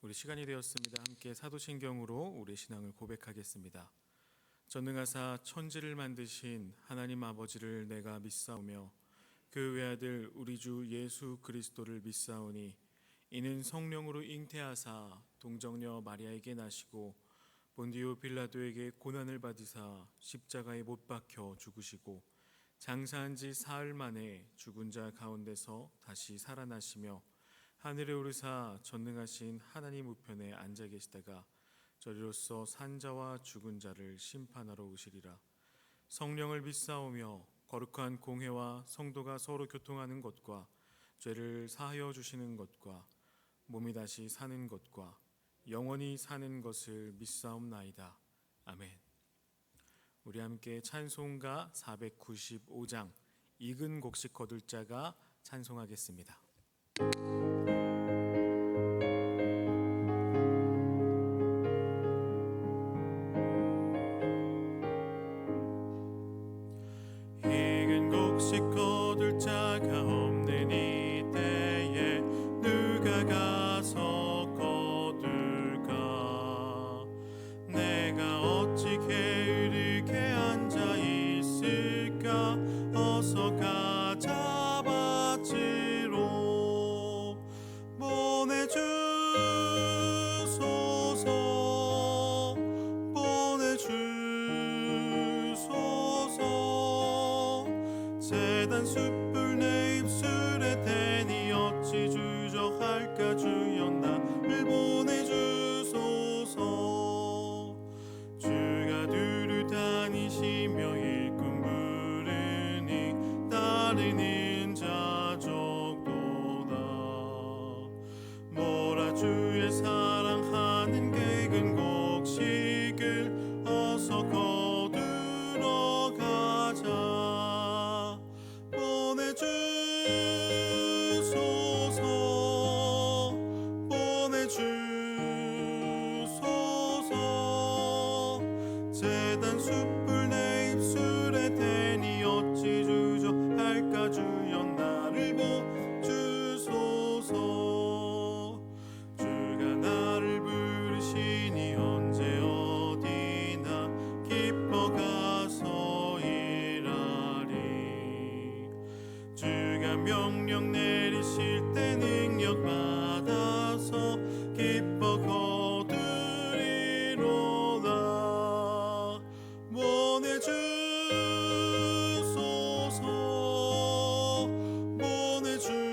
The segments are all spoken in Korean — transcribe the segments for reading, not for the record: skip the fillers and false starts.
우리 시간이 되었습니다. 함께 사도신경으로 우리 신앙을 고백하겠습니다. 전능하사 천지를 만드신 하나님 아버지를 내가 믿사오며 그 외아들 우리 주 예수 그리스도를 믿사오니 이는 성령으로 잉태하사 동정녀 마리아에게 나시고 본디오 빌라도에게 고난을 받으사 십자가에 못 박혀 죽으시고 장사한 지 사흘 만에 죽은 자 가운데서 다시 살아나시며 하늘에 오르사 전능하신 하나님 우편에 앉아 계시다가 저리로서 산자와 죽은 자를 심판하러 오시리라. 성령을 믿사오며 거룩한 공회와 성도가 서로 교통하는 것과 죄를 사하여 주시는 것과 몸이 다시 사는 것과 영원히 사는 것을 믿사옵나이다. 아멘. 우리 함께 찬송가 495장 익은 곡식 거둘 자가 찬송하겠습니다. 익은 곡식 거둘 자가 없는 이때에 누가 가서 거둘까? 내가 어찌 게으르게 앉아 있을까? 어서 가자 밭으로 보내주소서 보내주소서. 재단 숯불 내 입술에 대니 어찌 주저할까? 주여 나를 보내주소서. 주가 두루 다니시며 일꾼 부르니 따르는 자 적도다. 뭐라 주의 사랑하는 익은 곡식을 어서 거두러 가자. 보내주소서 보내주소서. 재단 숯불 내 입술에 대니 어찌 주저할까? 주여 나를 보주소서. 주가 나를 부르시니 언제 어디나 기뻐 가서 일하리. 주가 명령 내리실 때 능력 받아서 기뻐 거두리로다. 보내주소서 보내주소서.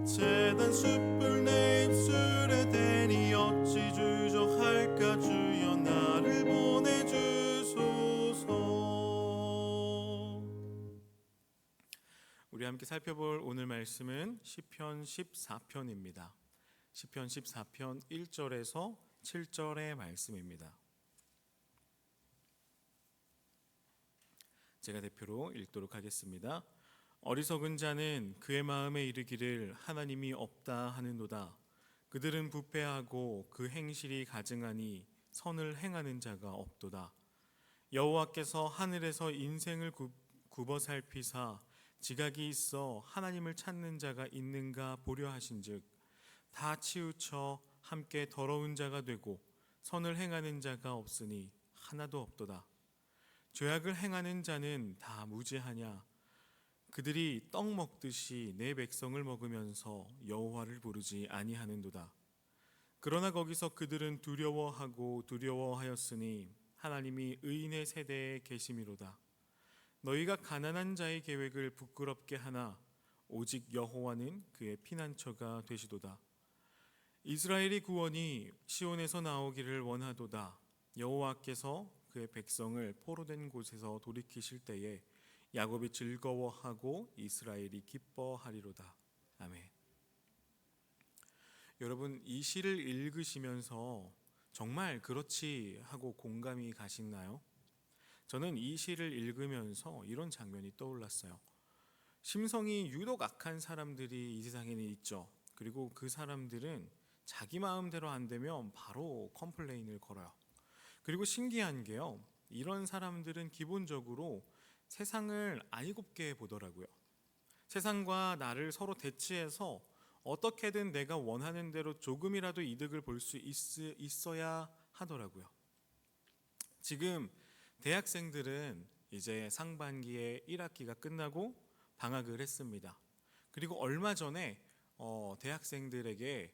재단 숯불 내 입술에 대니 어찌 주저할까? 주여 나를 보내주소서. 우리 함께 살펴볼 오늘 말씀은 시편 14편입니다. 시편 14편 1절에서 7절의 말씀입니다. 제가 대표로 읽도록 하겠습니다. 어리석은 자는 그의 마음에 이르기를 하나님이 없다 하는도다. 그들은 부패하고 그 행실이 가증하니 선을 행하는 자가 없도다. 여호와께서 하늘에서 인생을 굽어 살피사 지각이 있어 하나님을 찾는 자가 있는가 보려 하신즉 다 치우쳐 함께 더러운 자가 되고 선을 행하는 자가 없으니 하나도 없도다. 죄악을 행하는 자는 다 무죄하냐? 그들이 떡 먹듯이 내 백성을 먹으면서 여호와를 부르지 아니하는도다. 그러나 거기서 그들은 두려워하고 두려워하였으니 하나님이 의인의 세대에 계심이로다. 너희가 가난한 자의 계획을 부끄럽게 하나 오직 여호와는 그의 피난처가 되시도다. 이스라엘의 구원이 시온에서 나오기를 원하도다. 여호와께서 그의 백성을 포로된 곳에서 돌이키실 때에 야곱이 즐거워하고 이스라엘이 기뻐하리로다. 아멘. 여러분, 이 시를 읽으시면서 정말 그렇지 하고 공감이 가시나요? 저는 이 시를 읽으면서 이런 장면이 떠올랐어요. 심성이 유독 악한 사람들이 이 세상에는 있죠. 그리고 그 사람들은 자기 마음대로 안 되면 바로 컴플레인을 걸어요. 그리고 신기한 게요, 이런 사람들은 기본적으로 세상을 알곱게 보더라고요. 세상과 나를 서로 대치해서 어떻게든 내가 원하는 대로 조금이라도 이득을 볼 수 있어야 하더라고요. 지금 대학생들은 이제 상반기에 1학기가 끝나고 방학을 했습니다. 그리고 얼마 전에 대학생들에게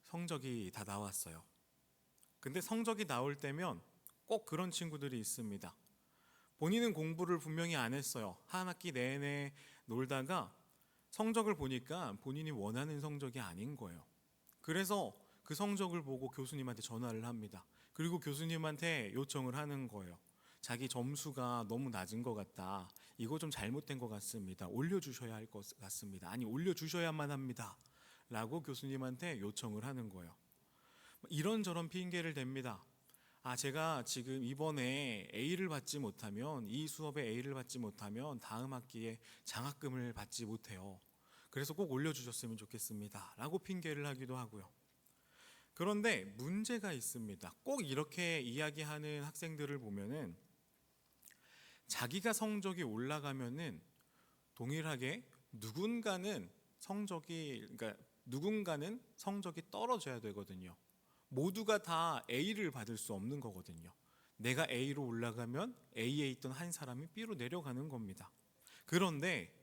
성적이 다 나왔어요. 근데 성적이 나올 때면 꼭 그런 친구들이 있습니다. 본인은 공부를 분명히 안 했어요. 한 학기 내내 놀다가 성적을 보니까 본인이 원하는 성적이 아닌 거예요. 그래서 그 성적을 보고 교수님한테 전화를 합니다. 그리고 교수님한테 요청을 하는 거예요. 자기 점수가 너무 낮은 것 같다. 이거 좀 잘못된 것 같습니다. 올려주셔야 할 것 같습니다. 아니, 올려주셔야만 합니다. 라고 교수님한테 요청을 하는 거예요. 이런저런 핑계를 댑니다. 제가 지금 이번에 A를 받지 못하면, 이 수업에 A를 받지 못하면 다음 학기에 장학금을 받지 못해요. 그래서 꼭 올려주셨으면 좋겠습니다. 라고 핑계를 하기도 하고요. 그런데 문제가 있습니다. 꼭 이렇게 이야기하는 학생들을 보면은 자기가 성적이 올라가면은 동일하게 누군가는 성적이 떨어져야 되거든요. 모두가 다 A를 받을 수 없는 거거든요. 내가 A로 올라가면 A에 있던 한 사람이 B로 내려가는 겁니다. 그런데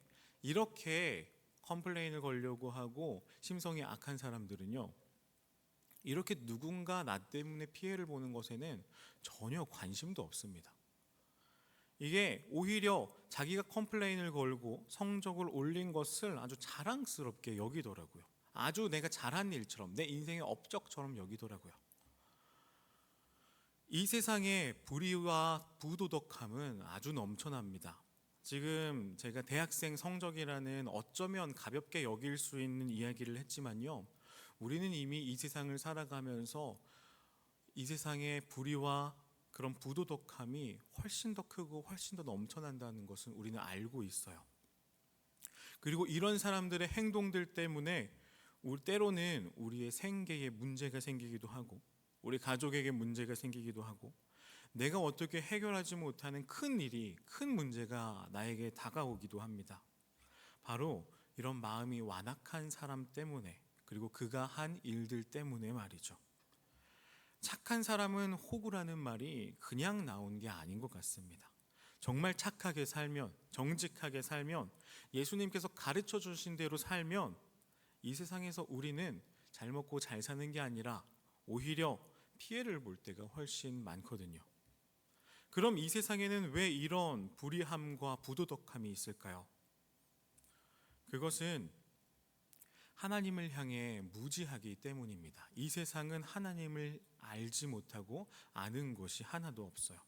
이렇게 컴플레인을 걸려고 하고 심성이 악한 사람들은요, 이렇게 누군가 나 때문에 피해를 보는 것에는 전혀 관심도 없습니다. 이게 오히려 자기가 컴플레인을 걸고 성적을 올린 것을 아주 자랑스럽게 여기더라고요. 아주 내가 잘한 일처럼, 내 인생의 업적처럼 여기더라고요. 이 세상의 불의와 부도덕함은 아주 넘쳐납니다. 지금 제가 대학생 성적이라는 어쩌면 가볍게 여길 수 있는 이야기를 했지만요, 우리는 이미 이 세상을 살아가면서 이 세상의 불의와 그런 부도덕함이 훨씬 더 크고 훨씬 더 넘쳐난다는 것은 우리는 알고 있어요. 그리고 이런 사람들의 행동들 때문에 때로는 우리의 생계에 문제가 생기기도 하고, 우리 가족에게 문제가 생기기도 하고, 내가 어떻게 해결하지 못하는 큰 일이, 큰 문제가 나에게 다가오기도 합니다. 바로 이런 마음이 완악한 사람 때문에, 그리고 그가 한 일들 때문에 말이죠. 착한 사람은 호구라는 말이 그냥 나온 게 아닌 것 같습니다. 정말 착하게 살면, 정직하게 살면, 예수님께서 가르쳐 주신 대로 살면 이 세상에서 우리는 잘 먹고 잘 사는 게 아니라 오히려 피해를 볼 때가 훨씬 많거든요. 그럼 이 세상에는 왜 이런 불의함과 부도덕함이 있을까요? 그것은 하나님을 향해 무지하기 때문입니다. 이 세상은 하나님을 알지 못하고 아는 것이 하나도 없어요.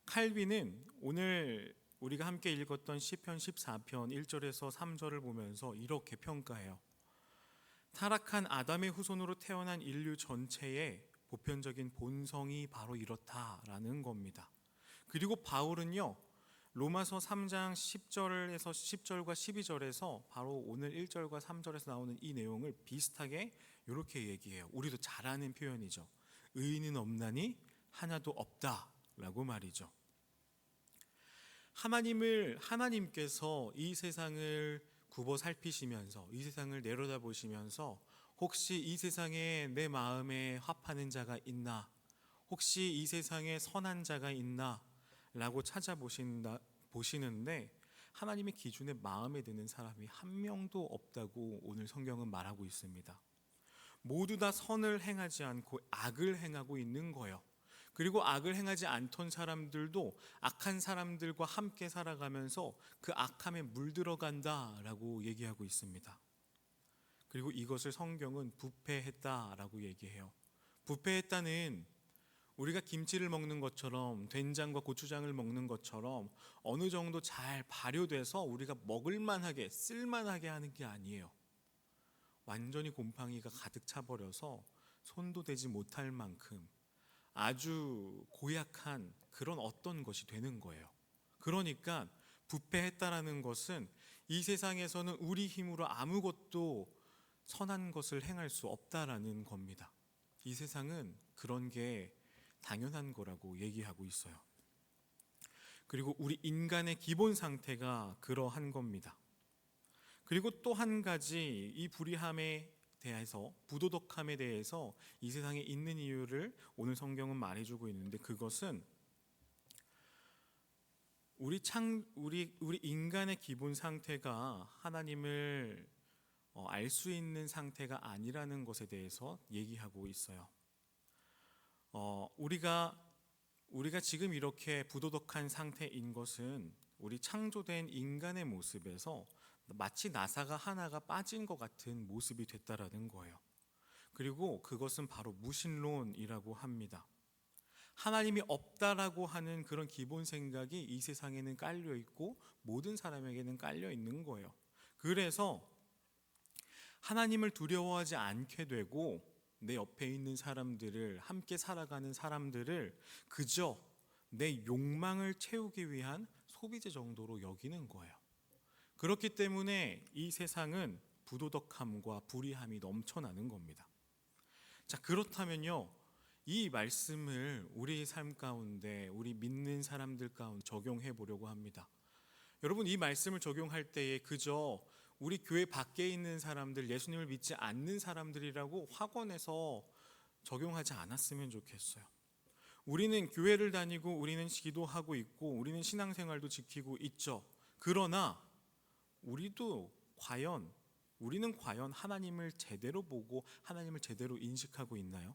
칼빈은 오늘 우리가 함께 읽었던 시편 14편 1절에서 3절을 보면서 이렇게 평가해요. 타락한 아담의 후손으로 태어난 인류 전체의 보편적인 본성이 바로 이렇다라는 겁니다. 그리고 바울은요, 로마서 3장 10절과 12절에서 바로 오늘 1절과 3절에서 나오는 이 내용을 비슷하게 이렇게 얘기해요. 우리도 잘 아는 표현이죠. 의인은 없나니 하나도 없다라고 말이죠. 하나님께서 이 세상을 굽어 살피시면서, 이 세상을 내려다보시면서 혹시 이 세상에 내 마음에 합하는 자가 있나, 혹시 이 세상에 선한 자가 있나 라고 찾아보시는데 하나님의 기준에 마음에 드는 사람이 한 명도 없다고 오늘 성경은 말하고 있습니다. 모두 다 선을 행하지 않고 악을 행하고 있는 거예요. 그리고 악을 행하지 않던 사람들도 악한 사람들과 함께 살아가면서 그 악함에 물들어간다라고 얘기하고 있습니다. 그리고 이것을 성경은 부패했다라고 얘기해요. 부패했다는 우리가 김치를 먹는 것처럼, 된장과 고추장을 먹는 것처럼 어느 정도 잘 발효돼서 우리가 먹을만하게, 쓸만하게 하는 게 아니에요. 완전히 곰팡이가 가득 차버려서 손도 대지 못할 만큼 아주 고약한 그런 어떤 것이 되는 거예요. 그러니까 부패했다라는 것은 이 세상에서는 우리 힘으로 아무것도 선한 것을 행할 수 없다라는 겁니다. 이 세상은 그런 게 당연한 거라고 얘기하고 있어요. 그리고 우리 인간의 기본 상태가 그러한 겁니다. 그리고 또 한 가지 이 불의함에 대해서, 부도덕함에 대해서 이 세상에 있는 이유를 오늘 성경은 말해주고 있는데, 그것은 우리 인간의 기본 상태가 하나님을 알 수 있는 상태가 아니라는 것에 대해서 얘기하고 있어요. 우리가 지금 이렇게 부도덕한 상태인 것은 우리 창조된 인간의 모습에서 마치 나사가 하나가 빠진 것 같은 모습이 됐다라는 거예요. 그리고 그것은 바로 무신론이라고 합니다. 하나님이 없다라고 하는 그런 기본 생각이 이 세상에는 깔려 있고 모든 사람에게는 깔려 있는 거예요. 그래서 하나님을 두려워하지 않게 되고 내 옆에 있는 사람들을, 함께 살아가는 사람들을 그저 내 욕망을 채우기 위한 소비재 정도로 여기는 거예요. 그렇기 때문에 이 세상은 부도덕함과 불의함이 넘쳐나는 겁니다. 자, 그렇다면요, 이 말씀을 우리 삶 가운데, 우리 믿는 사람들 가운데 적용해 보려고 합니다. 여러분, 이 말씀을 적용할 때에 그저 우리 교회 밖에 있는 사람들, 예수님을 믿지 않는 사람들이라고 확언해서 적용하지 않았으면 좋겠어요. 우리는 교회를 다니고 우리는 기도하고 있고 우리는 신앙생활도 지키고 있죠. 그러나 우리는 과연 하나님을 제대로 보고 하나님을 제대로 인식하고 있나요?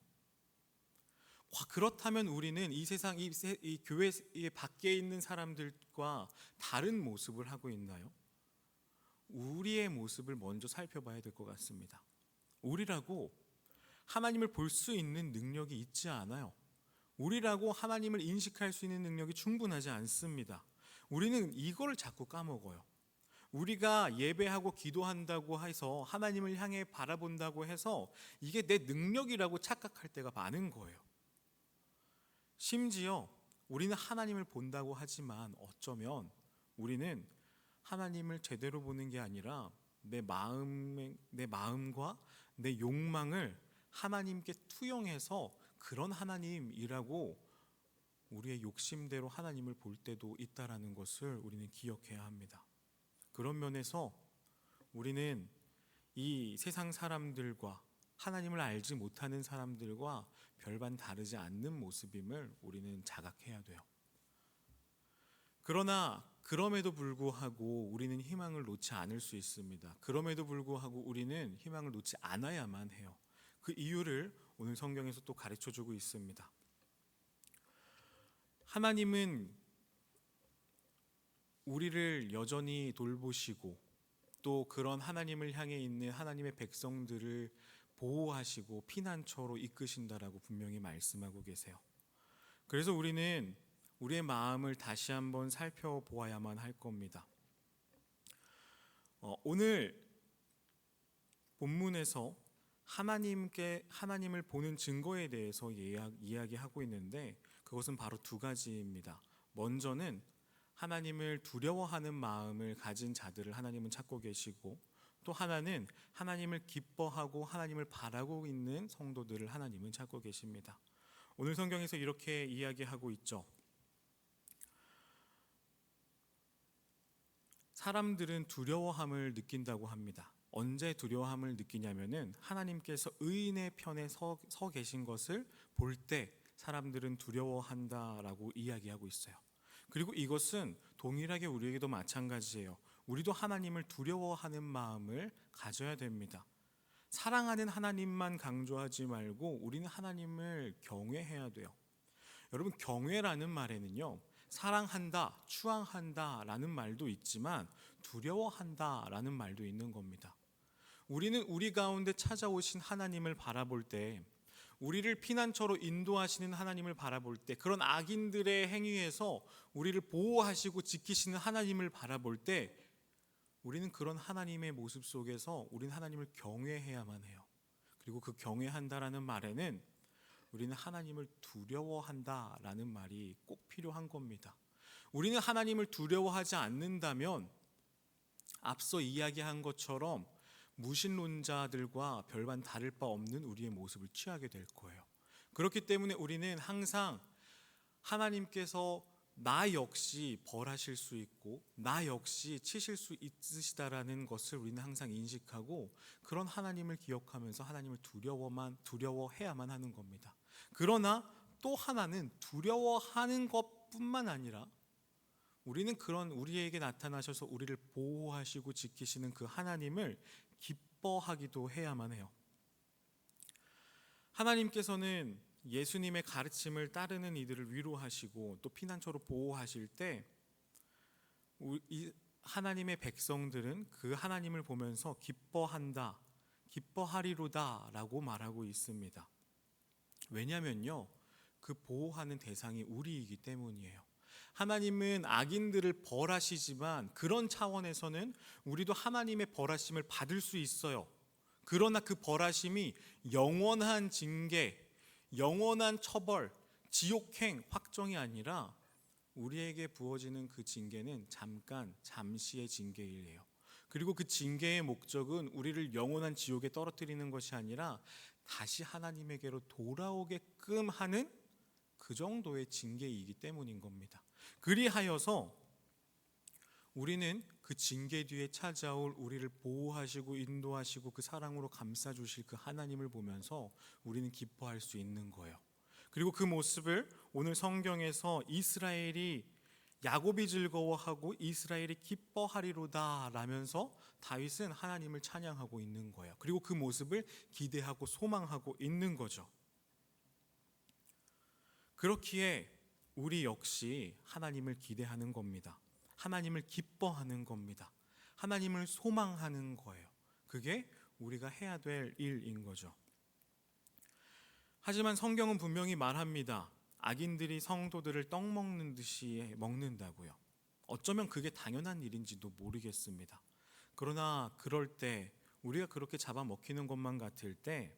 그렇다면 우리는 이 세상, 이 교회 밖에 있는 사람들과 다른 모습을 하고 있나요? 우리의 모습을 먼저 살펴봐야 될 것 같습니다. 우리라고 하나님을 볼 수 있는 능력이 있지 않아요. 우리라고 하나님을 인식할 수 있는 능력이 충분하지 않습니다. 우리는 이걸 자꾸 까먹어요. 우리가 예배하고 기도한다고 해서, 하나님을 향해 바라본다고 해서 이게 내 능력이라고 착각할 때가 많은 거예요. 심지어 우리는 하나님을 본다고 하지만 어쩌면 우리는 하나님을 제대로 보는 게 아니라 내 마음과 내 욕망을 하나님께 투영해서 그런 하나님이라고 우리의 욕심대로 하나님을 볼 때도 있다라는 것을 우리는 기억해야 합니다. 그런 면에서 우리는 이 세상 사람들과, 하나님을 알지 못하는 사람들과 별반 다르지 않는 모습임을 우리는 자각해야 돼요. 그러나 그럼에도 불구하고 우리는 희망을 놓지 않을 수 있습니다. 그럼에도 불구하고 우리는 희망을 놓지 않아야만 해요. 그 이유를 오늘 성경에서 또 가르쳐주고 있습니다. 하나님은 우리를 여전히 돌보시고 또 그런 하나님을 향해 있는 하나님의 백성들을 보호하시고 피난처로 이끄신다라고 분명히 말씀하고 계세요. 그래서 우리는 우리의 마음을 다시 한번 살펴보아야만 할 겁니다. 오늘 본문에서 하나님을 보는 증거에 대해서 이야기하고 있는데, 그것은 바로 두 가지입니다. 먼저는 하나님을 두려워하는 마음을 가진 자들을 하나님은 찾고 계시고, 또 하나는 하나님을 기뻐하고 하나님을 바라고 있는 성도들을 하나님은 찾고 계십니다. 오늘 성경에서 이렇게 이야기하고 있죠. 사람들은 두려워함을 느낀다고 합니다. 언제 두려워함을 느끼냐면은 하나님께서 의인의 편에 서 계신 것을 볼 때 사람들은 두려워한다라고 이야기하고 있어요. 그리고 이것은 동일하게 우리에게도 마찬가지예요. 우리도 하나님을 두려워하는 마음을 가져야 됩니다. 사랑하는 하나님만 강조하지 말고 우리는 하나님을 경외해야 돼요. 여러분, 경외라는 말에는요, 사랑한다, 추앙한다 라는 말도 있지만 두려워한다 라는 말도 있는 겁니다. 우리는 우리 가운데 찾아오신 하나님을 바라볼 때, 우리를 피난처로 인도하시는 하나님을 바라볼 때, 그런 악인들의 행위에서 우리를 보호하시고 지키시는 하나님을 바라볼 때, 우리는 그런 하나님의 모습 속에서 우리는 하나님을 경외해야만 해요. 그리고 그 경외한다라는 말에는 우리는 하나님을 두려워한다라는 말이 꼭 필요한 겁니다. 우리는 하나님을 두려워하지 않는다면 앞서 이야기한 것처럼 무신론자들과 별반 다를 바 없는 우리의 모습을 취하게 될 거예요. 그렇기 때문에 우리는 항상 하나님께서 나 역시 벌하실 수 있고 나 역시 치실 수 있으시다라는 것을 우리는 항상 인식하고 그런 하나님을 기억하면서 하나님을 두려워해야만 하는 겁니다. 그러나 또 하나는 두려워하는 것뿐만 아니라 우리는 그런 우리에게 나타나셔서 우리를 보호하시고 지키시는 그 하나님을 기뻐하기도 해야만 해요. 하나님께서는 예수님의 가르침을 따르는 이들을 위로하시고 또 피난처로 보호하실 때 하나님의 백성들은 그 하나님을 보면서 기뻐한다, 기뻐하리로다 라고 말하고 있습니다. 왜냐면요, 그 보호하는 대상이 우리이기 때문이에요. 하나님은 악인들을 벌하시지만 그런 차원에서는 우리도 하나님의 벌하심을 받을 수 있어요. 그러나 그 벌하심이 영원한 징계, 영원한 처벌, 지옥행 확정이 아니라 우리에게 부어지는 그 징계는 잠시의 징계이에요. 그리고 그 징계의 목적은 우리를 영원한 지옥에 떨어뜨리는 것이 아니라 다시 하나님에게로 돌아오게끔 하는 그 정도의 징계이기 때문인 겁니다. 그리하여서 우리는 그 징계 뒤에 찾아올 우리를 보호하시고 인도하시고 그 사랑으로 감싸주실 그 하나님을 보면서 우리는 기뻐할 수 있는 거예요. 그리고 그 모습을 오늘 성경에서 야곱이 즐거워하고 이스라엘이 기뻐하리로다 라면서 다윗은 하나님을 찬양하고 있는 거예요. 그리고 그 모습을 기대하고 소망하고 있는 거죠. 그렇기에 우리 역시 하나님을 기대하는 겁니다. 하나님을 기뻐하는 겁니다. 하나님을 소망하는 거예요. 그게 우리가 해야 될 일인 거죠. 하지만 성경은 분명히 말합니다. 악인들이 성도들을 떡 먹는 듯이 먹는다고요. 어쩌면 그게 당연한 일인지도 모르겠습니다. 그러나 그럴 때 우리가 그렇게 잡아먹히는 것만 같을 때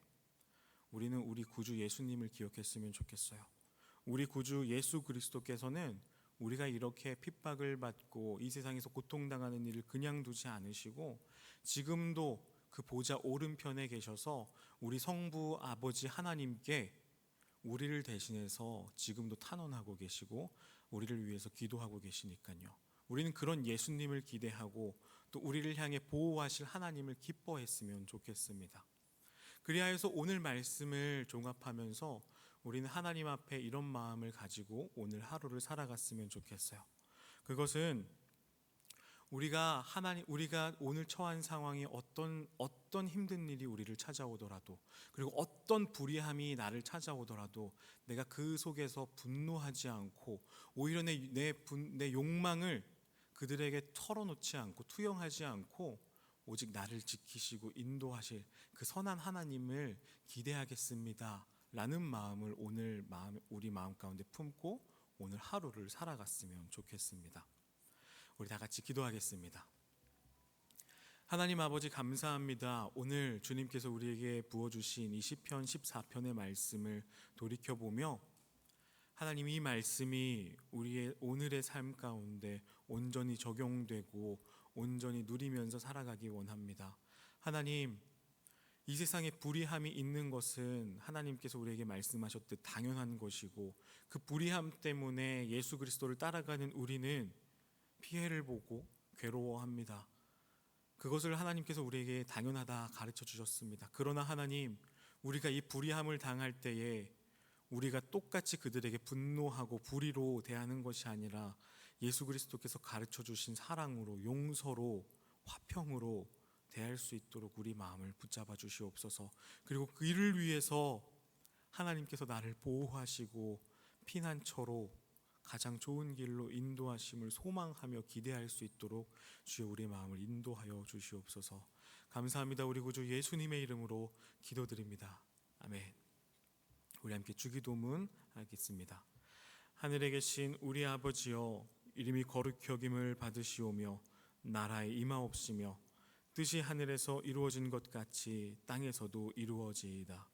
우리는 우리 구주 예수님을 기억했으면 좋겠어요. 우리 구주 예수 그리스도께서는 우리가 이렇게 핍박을 받고 이 세상에서 고통당하는 일을 그냥 두지 않으시고 지금도 그 보좌 오른편에 계셔서 우리 성부 아버지 하나님께 우리를 대신해서 지금도 탄원하고 계시고 우리를 위해서 기도하고 계시니까요. 우리는 그런 예수님을 기대하고 또 우리를 향해 보호하실 하나님을 기뻐했으면 좋겠습니다. 그리하여서 오늘 말씀을 종합하면서 우리는 하나님 앞에 이런 마음을 가지고 오늘 하루를 살아갔으면 좋겠어요. 그것은 우리가 오늘 처한 상황이 어떤 힘든 일이 우리를 찾아오더라도 그리고 어떤 불의함이 나를 찾아오더라도 내가 그 속에서 분노하지 않고 오히려 내 욕망을 그들에게 털어놓지 않고 투영하지 않고 오직 나를 지키시고 인도하실 그 선한 하나님을 기대하겠습니다 라는 마음을 오늘 우리 마음 가운데 품고 오늘 하루를 살아갔으면 좋겠습니다. 우리 다 같이 기도하겠습니다. 하나님 아버지 감사합니다. 오늘 주님께서 우리에게 부어주신 이 시편 14편의 말씀을 돌이켜보며 하나님 이 말씀이 우리의 오늘의 삶 가운데 온전히 적용되고 온전히 누리면서 살아가기 원합니다. 하나님 이 세상에 불의함이 있는 것은 하나님께서 우리에게 말씀하셨듯 당연한 것이고 그 불의함 때문에 예수 그리스도를 따라가는 우리는 피해를 보고 괴로워합니다. 그것을 하나님께서 우리에게 당연하다 가르쳐 주셨습니다. 그러나 하나님 우리가 이 불의함을 당할 때에 우리가 똑같이 그들에게 분노하고 불의로 대하는 것이 아니라 예수 그리스도께서 가르쳐 주신 사랑으로 용서로 화평으로 대할 수 있도록 우리 마음을 붙잡아 주시옵소서. 그리고 그 일을 위해서 하나님께서 나를 보호하시고 피난처로 가장 좋은 길로 인도하심을 소망하며 기대할 수 있도록 주여 우리 마음을 인도하여 주시옵소서. 감사합니다. 우리 구주 예수님의 이름으로 기도드립니다. 아멘. 우리 함께 주기도문 하겠습니다. 하늘에 계신 우리 아버지여, 이름이 거룩히 여김을 받으시오며 나라에 임하옵시며 뜻이 하늘에서 이루어진 것 같이 땅에서도 이루어지이다.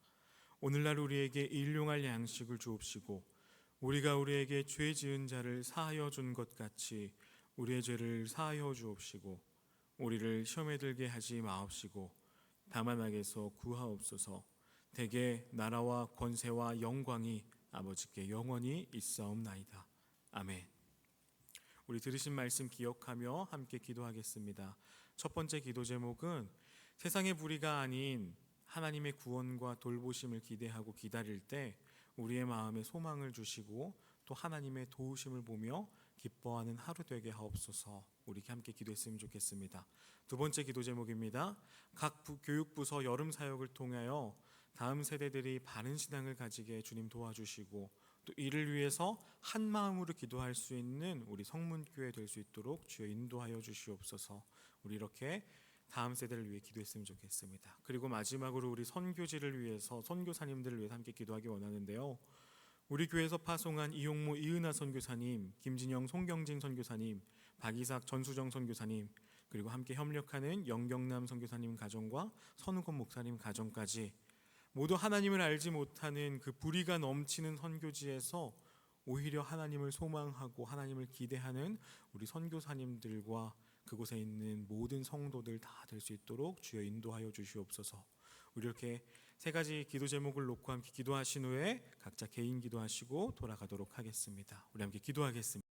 오늘날 우리에게 일용할 양식을 주옵시고 우리가 우리에게 죄 지은 자를 사하여 준 것 같이 우리의 죄를 사하여 주옵시고 우리를 시험에 들게 하지 마옵시고 다만 악에서 구하옵소서. 대개 나라와 권세와 영광이 아버지께 영원히 있사옵나이다. 아멘. 우리 들으신 말씀 기억하며 함께 기도하겠습니다. 첫 번째 기도 제목은 세상의 불의가 아닌 하나님의 구원과 돌보심을 기대하고 기다릴 때 우리의 마음에 소망을 주시고 또 하나님의 도우심을 보며 기뻐하는 하루 되게 하옵소서. 우리 함께 기도했으면 좋겠습니다. 두 번째 기도 제목입니다. 각 교육부서 여름 사역을 통하여 다음 세대들이 바른 신앙을 가지게 주님 도와주시고 또 이를 위해서 한 마음으로 기도할 수 있는 우리 성문교회 될 수 있도록 주여 인도하여 주시옵소서. 우리 이렇게 다음 세대를 위해 기도했으면 좋겠습니다. 그리고 마지막으로 우리 선교지를 위해서 선교사님들을 위해서 함께 기도하기 원하는데요. 우리 교회에서 파송한 이용모 이은하 선교사님, 김진영 송경진 선교사님, 박이삭 전수정 선교사님, 그리고 함께 협력하는 영경남 선교사님 가정과 선우건 목사님 가정까지 모두 하나님을 알지 못하는 그 불의가 넘치는 선교지에서 오히려 하나님을 소망하고 하나님을 기대하는 우리 선교사님들과 그곳에 있는 모든 성도들 다 될 수 있도록 주여 인도하여 주시옵소서. 우리 이렇게 세 가지 기도 제목을 놓고 함께 기도하신 후에 각자 개인 기도하시고 돌아가도록 하겠습니다. 우리 함께 기도하겠습니다.